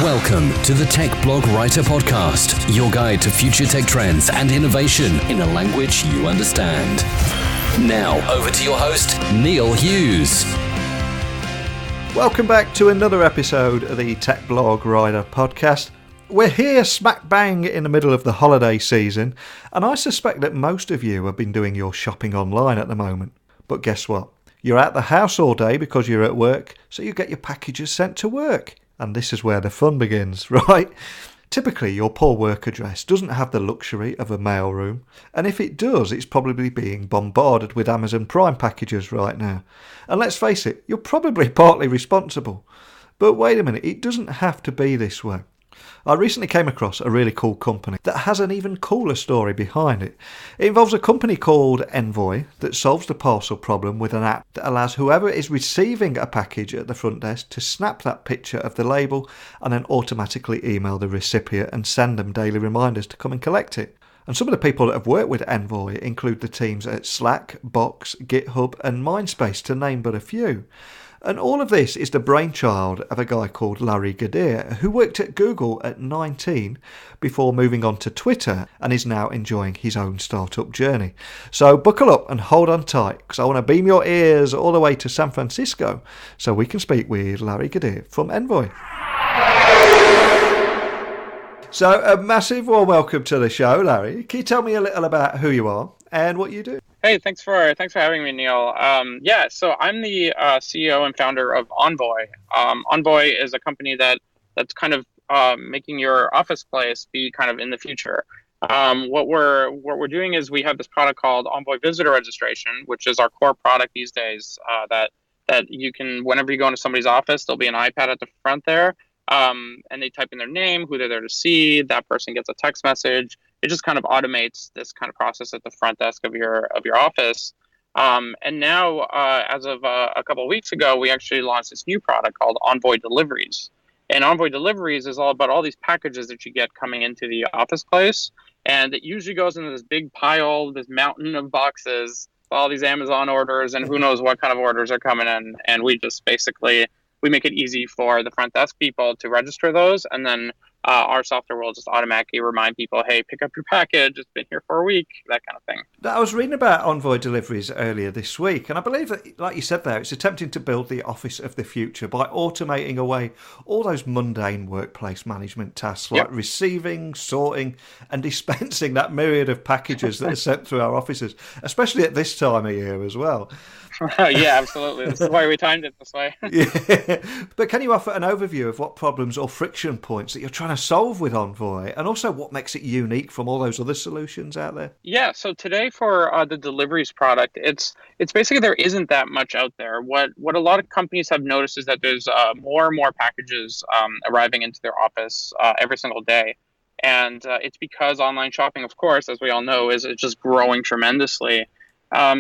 Welcome to the Tech Blog Writer Podcast, your guide to future tech trends and innovation in a language you understand. Now, over to your host, Neil Hughes. Welcome back to another episode of the Tech Blog Writer Podcast. We're here smack bang in the middle of the holiday season, and I suspect that most of you have been doing your shopping online at the moment. But guess what? You're out the house all day because you're at work, so you get your packages sent to work. And this is where the fun begins, right? Typically, your poor work address doesn't have the luxury of a mailroom, and if it does, it's probably being bombarded with Amazon Prime packages right now. And let's face it, you're probably partly responsible. But wait a minute, it doesn't have to be this way. I recently came across a really cool company that has an even cooler story behind it. It involves a company called Envoy that solves the parcel problem with an app that allows whoever is receiving a package at the front desk to snap that picture of the label and then automatically email the recipient and send them daily reminders to come and collect it. And some of the people that have worked with Envoy include the teams at Slack, Box, GitHub and Mindspace, to name but a few. And all of this is the brainchild of a guy called Larry Gadir, who worked at Google at 19 before moving on to Twitter and is now enjoying his own startup journey. So buckle up and hold on tight, because I want to beam your ears all the way to San Francisco so we can speak with Larry Gadir from Envoy. So a massive warm welcome to the show, Larry. Can you tell me a little about who you are and what you do? Hey, thanks for having me, Neil. So I'm the CEO and founder of Envoy. Envoy is a company that's kind of making your office place be kind of in the future. What we're doing is we have this product called Envoy Visitor Registration, which is our core product these days. That you can, whenever you go into somebody's office, there'll be an iPad at the front there, and they type in their name, who they're there to see. That person gets a text message. It just kind of automates this kind of process at the front desk of your office. And now, as of a couple of weeks ago, we actually launched this new product called Envoy Deliveries. And Envoy Deliveries is all about all these packages that you get coming into the office place. And it usually goes into this big pile, this mountain of boxes, all these Amazon orders, and who knows what kind of orders are coming in. And we just basically, we make it easy for the front desk people to register those, and then our software will just automatically remind people, hey, pick up your package, it's been here for a week, that kind of thing. I was reading about Envoy Deliveries earlier this week, and I believe that, like you said there, it's attempting to build the office of the future by automating away all those mundane workplace management tasks like receiving, sorting, and dispensing that myriad of packages that are sent through our offices, especially at this time of year as well. Yeah, absolutely. This is why we timed it this way. Yeah. But can you offer an overview of what problems or friction points that you're trying to solve with Envoy, and also what makes it unique from all those other solutions out there? Yeah, so today for the deliveries product, it's basically there isn't that much out there. What a lot of companies have noticed is that there's more and more packages arriving into their office every single day. And it's because online shopping, of course, as we all know, is just growing tremendously.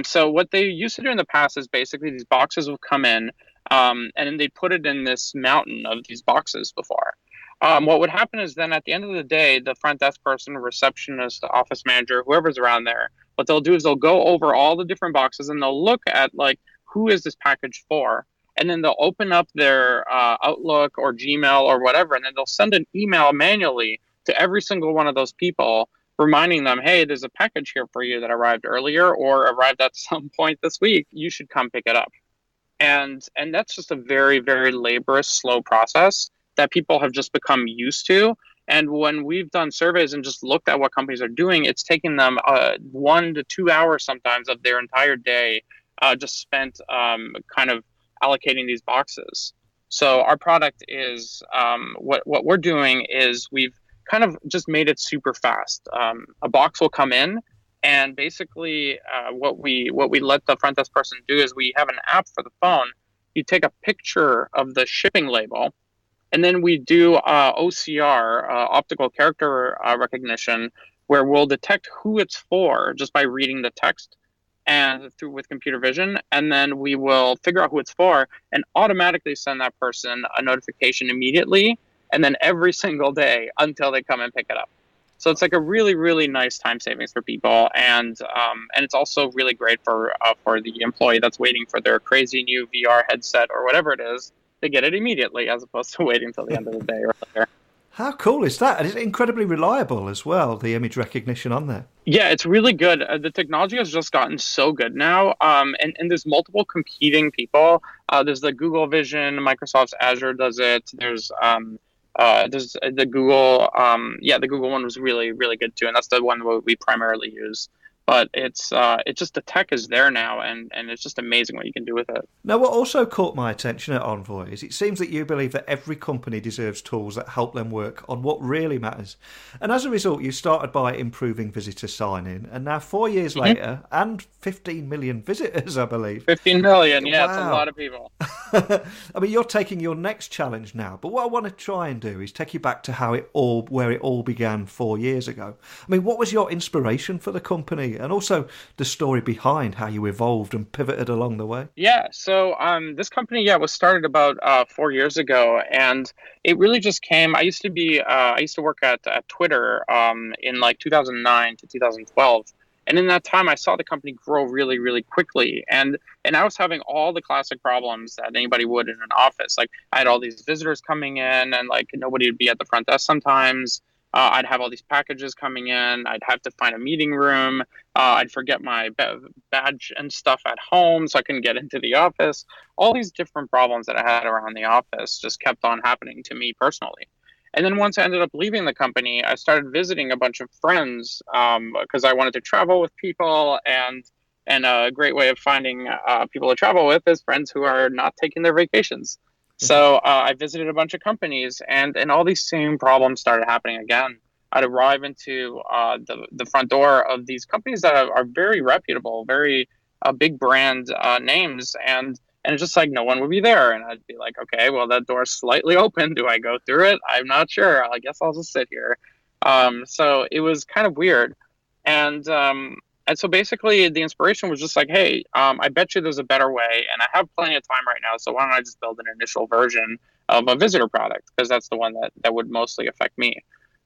So what they used to do in the past is basically these boxes would come in, and then they'd put it in this mountain of these boxes before. What would happen is then at the end of the day, the front desk person, receptionist, the office manager, whoever's around there, what they'll do is they'll go over all the different boxes and they'll look at like, who is this package for? And then they'll open up their Outlook or Gmail or whatever, and then they'll send an email manually to every single one of those people, reminding them, hey, there's a package here for you that arrived earlier or arrived at some point this week. You should come pick it up. And that's just a very, very laborious, slow process that people have just become used to. And when we've done surveys and just looked at what companies are doing, it's taking them 1 to 2 hours sometimes of their entire day just spent kind of allocating these boxes. So our product is, what we're doing is we've kind of just made it super fast. A box will come in, and basically what we let the front desk person do is we have an app for the phone. You take a picture of the shipping label, and then we do OCR, optical character recognition, where we'll detect who it's for just by reading the text and through with computer vision, and then we will figure out who it's for and automatically send that person a notification immediately, and then every single day until they come and pick it up. So it's like a really, really nice time savings for people, and it's also really great for the employee that's waiting for their crazy new VR headset or whatever it is. they get it immediately as opposed to waiting until the end of the day or later. How cool is that? And it's incredibly reliable as well, the image recognition on there. Yeah, it's really good. The technology has just gotten so good now. And there's multiple competing people. There's the Google Vision, Microsoft's Azure does it. There's the Google, the Google one was really, really good too. And that's the one that we primarily use. But it's just the tech is there now, and it's just amazing what you can do with it. Now, what also caught my attention at Envoy is it seems that you believe that every company deserves tools that help them work on what really matters. And as a result, you started by improving visitor sign-in, and now 4 years later, and 15 million visitors, I believe. 15 million, yeah, wow. It's a lot of people. I mean, you're taking your next challenge now, but what I want to try and do is take you back to where it all began 4 years ago. I mean, what was your inspiration for the company? And also the story behind how you evolved and pivoted along the way. Yeah, so this company, was started about 4 years ago, and it really just came. I used to work at Twitter in like 2009 to 2012, and in that time, I saw the company grow really, really quickly, and I was having all the classic problems that anybody would in an office. Like I had all these visitors coming in, and like nobody would be at the front desk sometimes. I'd have all these packages coming in. I'd have to find a meeting room. I'd forget my badge and stuff at home, so I couldn't get into the office. All these different problems that I had around the office just kept on happening to me personally. And then once I ended up leaving the company, I started visiting a bunch of friends because I wanted to travel with people. And a great way of finding people to travel with is friends who are not taking their vacations. So I visited a bunch of companies, and all these same problems started happening again. I'd arrive into the front door of these companies that are very reputable, very big brand names, and it's just like no one would be there. And I'd be like, okay, well, that door's slightly open. Do I go through it? I'm not sure. I guess I'll just sit here. So it was kind of weird. And so basically the inspiration was just like, hey, I bet you there's a better way, and I have plenty of time right now, so why don't I just build an initial version of a visitor product, because that's the one that would mostly affect me.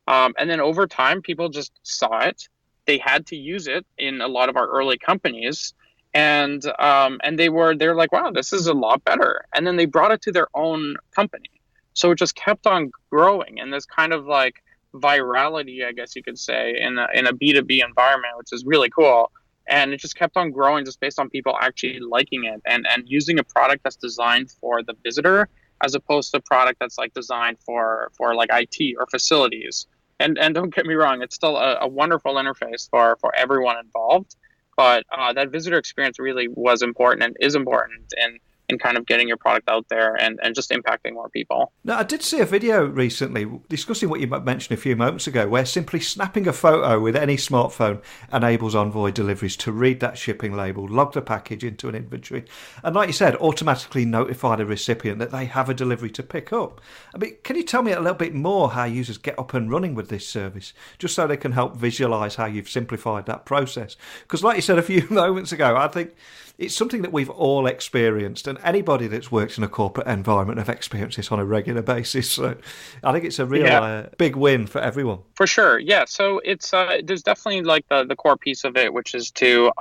And then over time, people just saw it. They had to use it in a lot of our early companies, and they're like, wow, this is a lot better. And then they brought it to their own company. So it just kept on growing in this kind of like virality, I guess you could say, in a B2B environment, which is really cool. And it just kept on growing just based on people actually liking it and using a product that's designed for the visitor as opposed to a product that's like designed for like IT or facilities. And don't get me wrong, it's still a wonderful interface for everyone involved. But that visitor experience really was important and is important in kind of getting your product out there and just impacting more people. Now, I did see a video recently discussing what you mentioned a few moments ago, where simply snapping a photo with any smartphone enables Envoy Deliveries to read that shipping label, log the package into an inventory, and like you said, automatically notify the recipient that they have a delivery to pick up. I mean, can you tell me a little bit more how users get up and running with this service, just so they can help visualise how you've simplified that process? Because like you said a few moments ago, I think it's something that we've all experienced, and anybody that's worked in a corporate environment have experienced this on a regular basis. So I think it's a real big win for everyone. For sure, yeah. So it's there's definitely like the core piece of it, which is to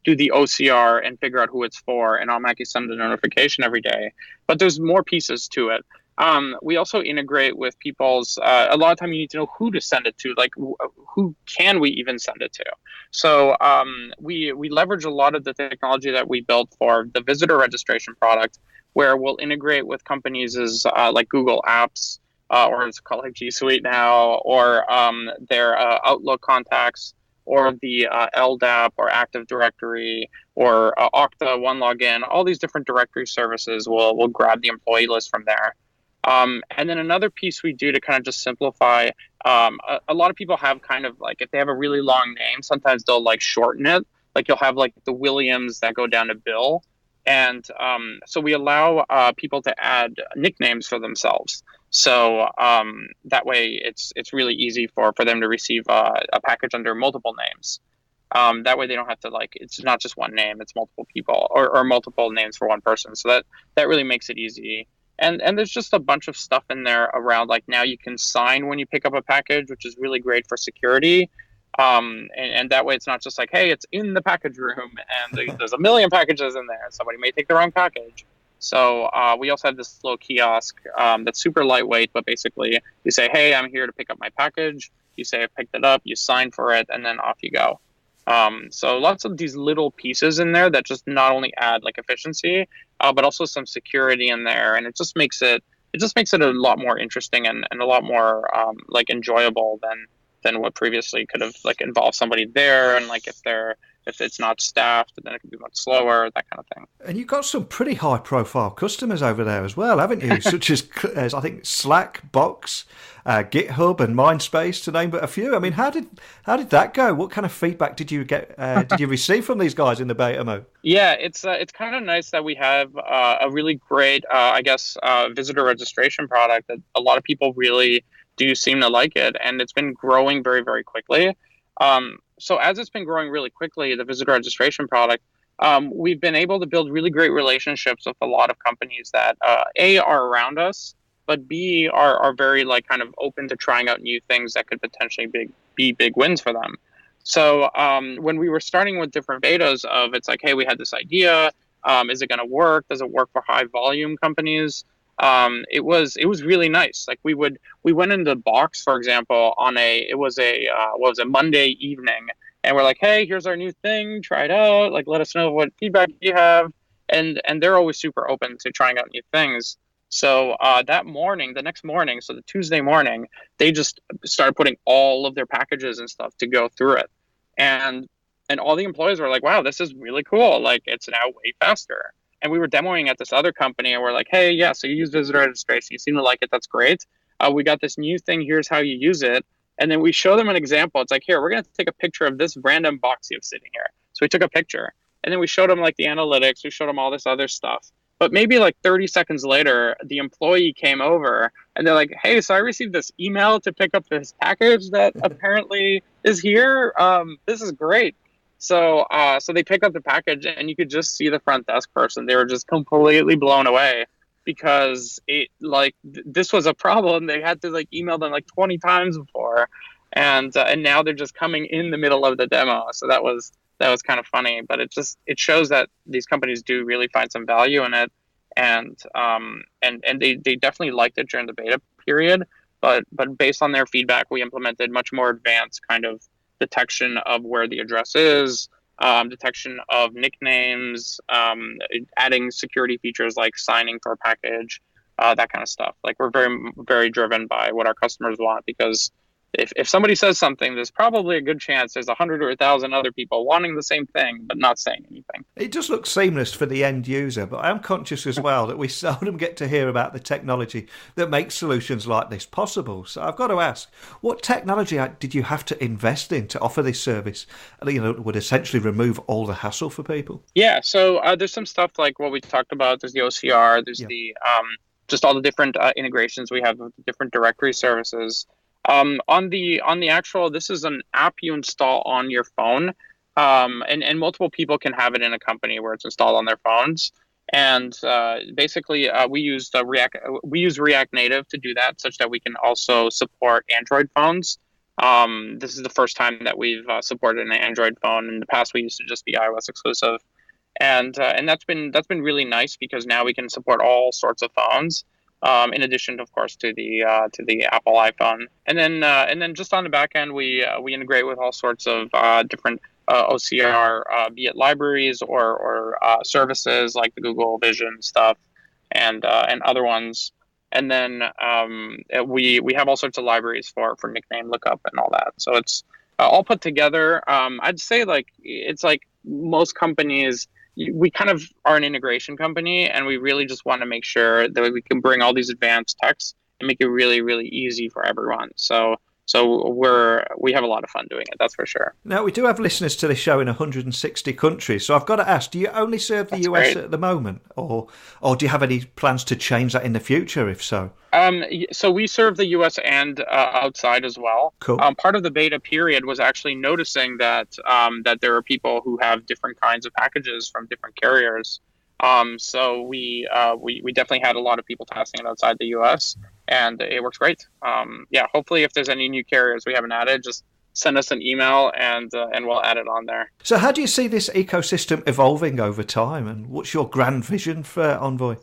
do the OCR and figure out who it's for, and automatically send a notification every day. But there's more pieces to it. We also integrate with people's, a lot of time you need to know who to send it to, like who can we even send it to? So we leverage a lot of the technology that we built for the visitor registration product, where we'll integrate with companies as like Google Apps, or it's called like G Suite now, or their Outlook contacts, or the LDAP or Active Directory, or Okta, OneLogin. All these different directory services will grab the employee list from there. And then another piece we do to kind of just simplify, a lot of people have kind of like, if they have a really long name, sometimes they'll like shorten it. Like you'll have like the Williams that go down to Bill. And so we allow people to add nicknames for themselves. So that way it's really easy for them to receive a package under multiple names. That way they don't have to like, it's not just one name, it's multiple people or multiple names for one person. So that really makes it easy. And there's just a bunch of stuff in there around, like now you can sign when you pick up a package, which is really great for security. And that way it's not just like, hey, it's in the package room and there's a million packages in there. Somebody may take the wrong package. So we also have this little kiosk that's super lightweight, but basically you say, hey, I'm here to pick up my package. You say I picked it up, you sign for it, and then off you go. So lots of these little pieces in there that just not only add like efficiency, but also some security in there, and it just makes it a lot more interesting and a lot more like enjoyable than what previously could have like involved somebody there, and like if it's not staffed, then it can be much slower, that kind of thing. And you've got some pretty high-profile customers over there as well, haven't you? Such as I think Slack, Box, GitHub, and Mindspace, to name but a few. I mean, how did that go? What kind of feedback did you get? Did you receive from these guys in the beta mode? Yeah, it's kind of nice that we have a really great, visitor registration product that a lot of people really do seem to like it, and it's been growing very, very quickly. So as it's been growing really quickly, the visitor registration product, we've been able to build really great relationships with a lot of companies that A, are around us, but B, are very like kind of open to trying out new things that could potentially be big wins for them. So when we were starting with different betas of, it's like, hey, we had this idea. Is it going to work? Does it work for high volume companies? It was really nice. Like we went into Box, for example, on it was a Monday evening, and we're like, hey, here's our new thing, try it out, like let us know what feedback you have, and they're always super open to trying out new things. So the next morning, so the Tuesday morning, they just started putting all of their packages and stuff to go through it, and all the employees were like, wow, this is really cool, like it's now way faster. And we were demoing at this other company, and we're like, hey, yeah, so you use visitor registration. You seem to like it. That's great. We got this new thing. Here's how you use it. And then we show them an example. It's like, here, we're going to take a picture of this random box you have sitting here. So we took a picture. And then we showed them like the analytics. We showed them all this other stuff. But maybe like 30 seconds later, the employee came over, and they're like, hey, so I received this email to pick up this package that apparently is here. This is great. So they pick up the package, and you could just see the front desk person. They were just completely blown away because this was a problem. They had to like email them like 20 times before, and now they're just coming in the middle of the demo. So that was kind of funny, but it shows that these companies do really find some value in it, and they definitely liked it during the beta period. But based on their feedback, we implemented much more advanced kind of detection of where the address is, detection of nicknames, adding security features like signing for a package, that kind of stuff. Like we're very, very driven by what our customers want, because if somebody says something, there's probably a good chance there's 100 or 1,000 other people wanting the same thing but not saying anything. It just looks seamless for the end user, but I am conscious as well that we seldom get to hear about the technology that makes solutions like this possible. So I've got to ask, what technology did you have to invest in to offer this service? That would essentially remove all the hassle for people. Yeah, so there's some stuff like what we talked about. There's the OCR. There's the just all the different integrations we have with different directory services. On the actual, this is an app you install on your phone, and multiple people can have it in a company where it's installed on their phones. And basically, we use React Native to do that, such that we can also support Android phones. This is the first time that we've supported an Android phone. In the past, we used to just be iOS exclusive, and that's been really nice because now we can support all sorts of phones. In addition, of course, to the Apple iPhone, and then just on the back end, we integrate with all sorts of different OCR, be it libraries or services like the Google Vision stuff, and other ones. And then we have all sorts of libraries for nickname lookup and all that. So it's all put together. I'd say like it's like most companies. We kind of are an integration company, and we really just want to make sure that we can bring all these advanced techs and make it really, really easy for everyone. So we have a lot of fun doing it, that's for sure. Now, we do have listeners to this show in 160 countries, so I've got to ask, do you only serve the US at the moment, or do you have any plans to change that in the future, if so? So we serve the US and outside as well. Cool. Part of the beta period was actually noticing that there are people who have different kinds of packages from different carriers. So we definitely had a lot of people testing it outside the US, and it works great. Hopefully if there's any new carriers we haven't added, just send us an email, and we'll add it on there. So how do you see this ecosystem evolving over time, and what's your grand vision for Envoy?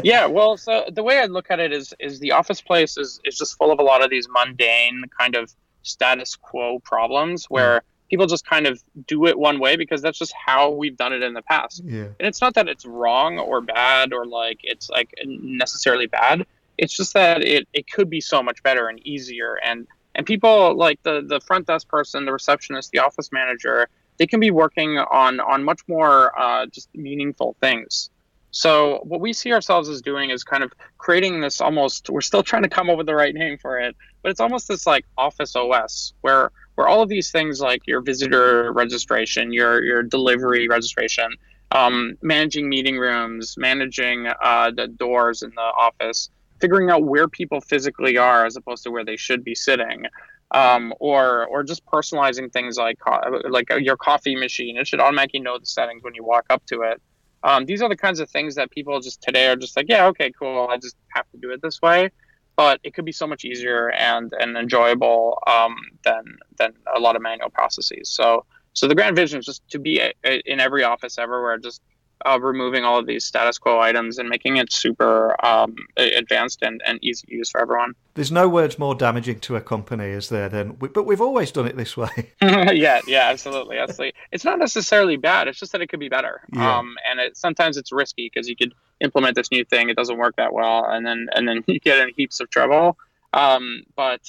Yeah, well, so the way I look at it is the office place is just full of a lot of these mundane kind of status quo problems where people just kind of do it one way because that's just how we've done it in the past. Yeah. And it's not that it's wrong or bad or like it's like necessarily bad. It's just that it could be so much better and easier. And people like the front desk person, the receptionist, the office manager, they can be working on much more just meaningful things. So what we see ourselves as doing is kind of creating this almost, we're still trying to come up with the right name for it, but it's almost this like office OS where all of these things like your visitor registration, your delivery registration, managing meeting rooms, managing the doors in the office, figuring out where people physically are as opposed to where they should be sitting, or just personalizing things like your coffee machine. It should automatically know the settings when you walk up to it. These are the kinds of things that people just today are just like, yeah, okay, cool. I just have to do it this way. But it could be so much easier and enjoyable than a lot of manual processes. So the grand vision is just to be in every office everywhere, just removing all of these status quo items and making it super advanced and easy to use for everyone. There's no words more damaging to a company, is there? But we've always done it this way. Yeah, absolutely. It's not necessarily bad. It's just that it could be better. Yeah. And sometimes it's risky because you could implement this new thing, it doesn't work that well, and then you get in heaps of trouble. But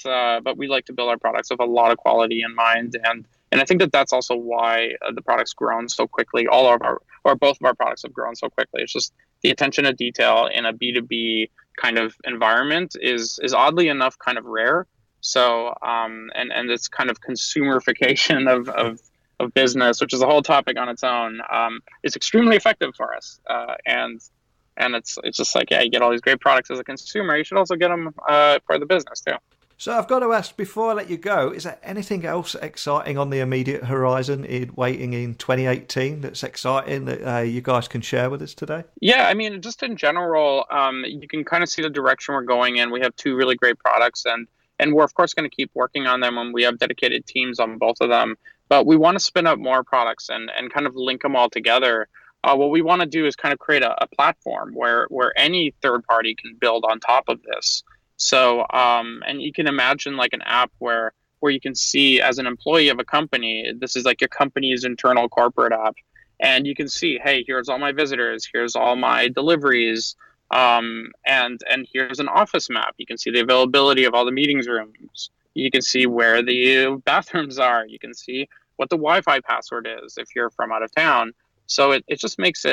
we like to build our products with a lot of quality in mind, and I think that's also why the product's grown so quickly. Both of our products have grown so quickly. It's just the attention to detail in a B2B kind of environment is oddly enough kind of rare. So and this kind of consumerification of business, which is a whole topic on its own, is extremely effective for us. And it's just like, yeah, you get all these great products as a consumer. You should also get them for the business too. So I've got to ask, before I let you go, is there anything else exciting on the immediate horizon waiting in 2018 that's exciting that you guys can share with us today? Yeah, I mean, just in general, you can kind of see the direction we're going in. We have two really great products, and we're, of course, going to keep working on them, and we have dedicated teams on both of them. But we want to spin up more products and kind of link them all together. What we want to do is kind of create a platform where any third party can build on top of this. So, and you can imagine like an app where you can see as an employee of a company, this is like your company's internal corporate app. And you can see, hey, here's all my visitors, here's all my deliveries, and here's an office map. You can see the availability of all the meetings rooms. You can see where the bathrooms are. You can see what the Wi-Fi password is if you're from out of town. So it just makes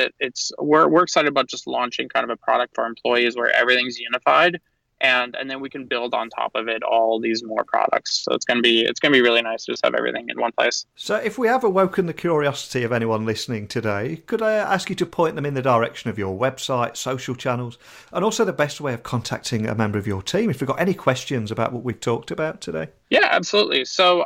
we're excited about just launching kind of a product for employees where everything's unified. And then we can build on top of it all these more products. So it's gonna be really nice to just have everything in one place. So if we have awoken the curiosity of anyone listening today, could I ask you to point them in the direction of your website, social channels, and also the best way of contacting a member of your team if you've got any questions about what we've talked about today? Yeah, absolutely. So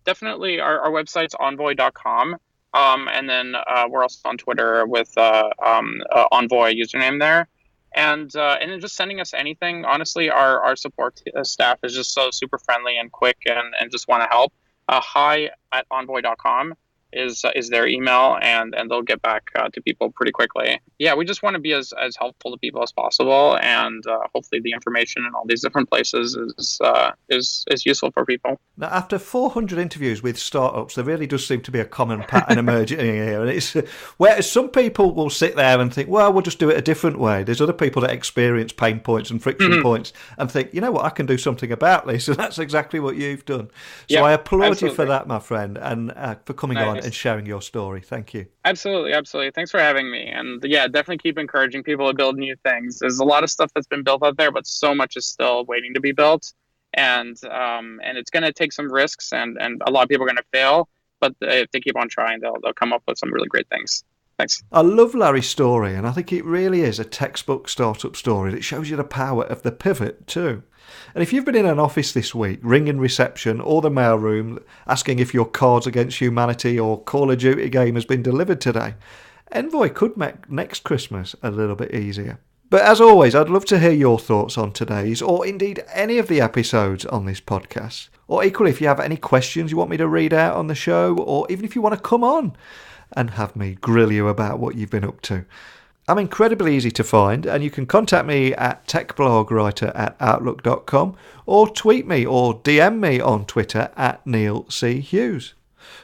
definitely our website's envoy.com. And then we're also on Twitter with Envoy username there. And then just sending us anything. Honestly, our support staff is just so super friendly and quick and just want to help. hi@envoy.com is their email, and they'll get back to people pretty quickly. Yeah, we just want to be as helpful to people as possible, and hopefully the information in all these different places is useful for people. Now, after 400 interviews with startups, there really does seem to be a common pattern emerging here. And it's whereas some people will sit there and think, well, we'll just do it a different way. There's other people that experience pain points and friction points and think, you know what, I can do something about this. And that's exactly what you've done. So I applaud you for that, my friend, and for coming on and sharing your story. Thank you. Absolutely. Thanks for having me. And yeah, definitely keep encouraging people to build new things. There's a lot of stuff that's been built out there, but so much is still waiting to be built. And it's going to take some risks, and a lot of people are going to fail. But if they keep on trying, they'll come up with some really great things. Thanks. I love Larry's story, and I think it really is a textbook startup story that shows you the power of the pivot too. And if you've been in an office this week, ringing reception or the mailroom, asking if your Cards Against Humanity or Call of Duty game has been delivered today, Envoy could make next Christmas a little bit easier. But as always, I'd love to hear your thoughts on today's, or indeed any of the episodes on this podcast. Or equally, if you have any questions you want me to read out on the show, or even if you want to come on and have me grill you about what you've been up to. I'm incredibly easy to find, and you can contact me at techblogwriter@outlook.com, or tweet me or DM me on Twitter at Neil C. Hughes.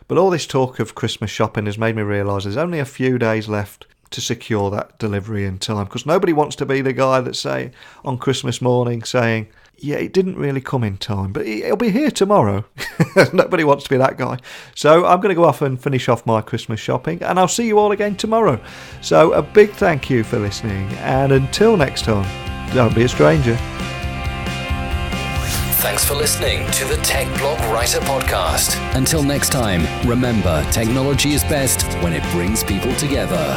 But all this talk of Christmas shopping has made me realise there's only a few days left to secure that delivery in time, because nobody wants to be the guy that's say on Christmas morning saying, yeah, it didn't really come in time, but it'll be here tomorrow. Nobody wants to be that guy. So I'm going to go off and finish off my Christmas shopping, and I'll see you all again tomorrow. So a big thank you for listening, and until next time, don't be a stranger. Thanks for listening to the Tech Blog Writer Podcast. Until next time, remember, technology is best when it brings people together.